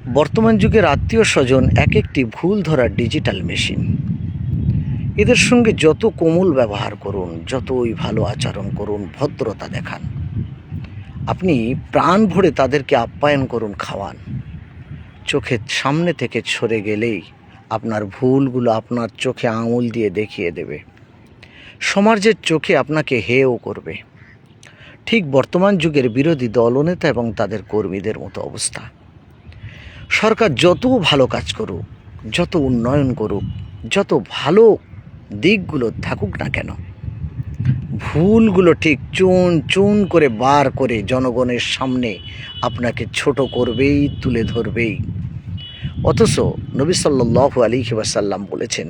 বর্তমান যুগের আত্মীয় স্বজন এক একটি ভুল ধরার ডিজিটাল মেশিন। এদের সঙ্গে যত কোমল ব্যবহার করুন, যতই ভালো আচরণ করুন, ভদ্রতা দেখান, আপনি প্রাণ ভরে তাদেরকে আপ্যায়ন করুন, খাওয়ান, চোখের সামনে থেকে সরে গেলেই আপনার ভুলগুলো আপনার চোখে আঙুল দিয়ে দেখিয়ে দেবে, সমাজের চোখে আপনাকে হেয় করবে। ঠিক বর্তমান যুগের বিরোধী দলনেতা এবং তাদের কর্মীদের মতো অবস্থা। সরকার যত ভালো কাজ করুক, যত উন্নয়ন করুক, যত ভালো দিকগুলো থাকুক না কেন, ভুলগুলো ঠিক চুন চুন করে বার করে জনগণের সামনে আপনাকে ছোট করবেই, তুলে ধরবেই। অথচ নবী সাল্লাল্লাহু আলাইহি ওয়াসাল্লাম বলেছেন,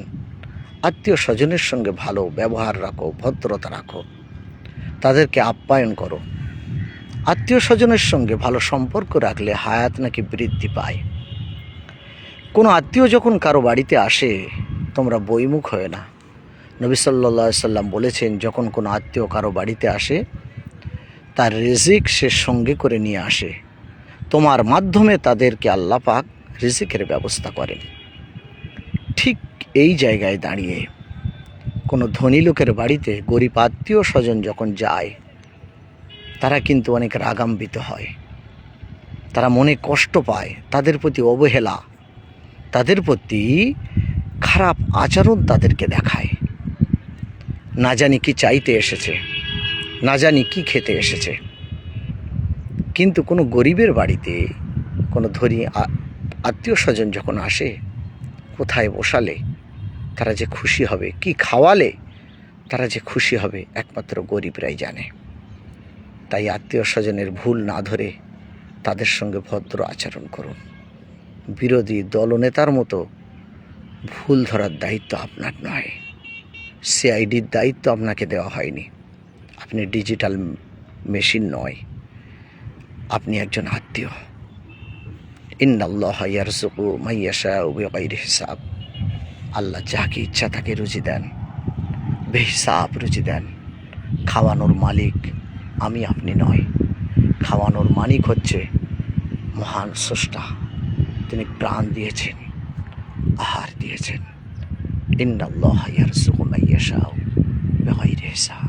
আত্মীয় স্বজনের সঙ্গে ভালো ব্যবহার রাখো, ভদ্রতা রাখো, তাদেরকে আপ্যায়ন করো। আত্মীয় স্বজনের সঙ্গে ভালো সম্পর্ক রাখলে হায়াত নাকি বৃদ্ধি পায়। কোনো আত্মীয় যখন কারো বাড়িতে আসে, তোমরা বইমুখ হয় না। নবী সাল্লাল্লাহু আলাইহি সাল্লাম বলেছেন, যখন কোনো আত্মীয় কারো বাড়িতে আসে, তার রিজিক সে সঙ্গে করে নিয়ে আসে। তোমার মাধ্যমে তাদেরকে আল্লাহ পাক রিজিকের ব্যবস্থা করেন। ঠিক এই জায়গায় দাঁড়িয়ে কোনো ধনী লোকের বাড়িতে গরিব আত্মীয় স্বজন যখন যায়, তারা কিন্তু অনেক রাগান্বিত হয়, তারা মনে কষ্ট পায়, তাদের প্রতি অবহেলা, তাদের প্রতি খারাপ আচরণ তাদেরকে দেখায়। না জানি কি চাইতে এসেছে, না জানি কি খেতে এসেছে। কিন্তু কোনো গরিবের বাড়িতে কোনো ধনী আত্মীয় স্বজন যখন আসে, কোথায় বসালে তারা যে খুশি হবে, কি খাওয়ালে তারা যে খুশি হবে, একমাত্র গরিবরাই জানে। তাই আত্মীয় স্বজনের ভুল না ধরে তাদের সঙ্গে ভদ্র আচরণ করুন। বিরোধী দলনেতার মতো ভুল ধরার দায়িত্ব আপনার নয়, সিআইডির দায়িত্ব আপনাকে দেওয়া হয়নি। আপনি ডিজিটাল মেশিন নয়, আপনি একজন আত্মীয়। ইন্নাল্লাহা ইয়ারযুকু মান ইয়াশাউ বিগাইরি হিসাব। আল্লাহ যাকে ইচ্ছা তাকে রুজি দেন, বেহিসাব রুজি দেন। খাওয়ানোর মালিক আমি আপনি নয়, খাওয়ানোর মালিক হচ্ছে মহান স্রষ্টা। তিনি প্রাণ দিয়েছেন, আহার দিয়েছেন। ইন্নাল্লাহা ইয়ারযুকু মান ইয়াশাউ বিগাইরি হিসাব।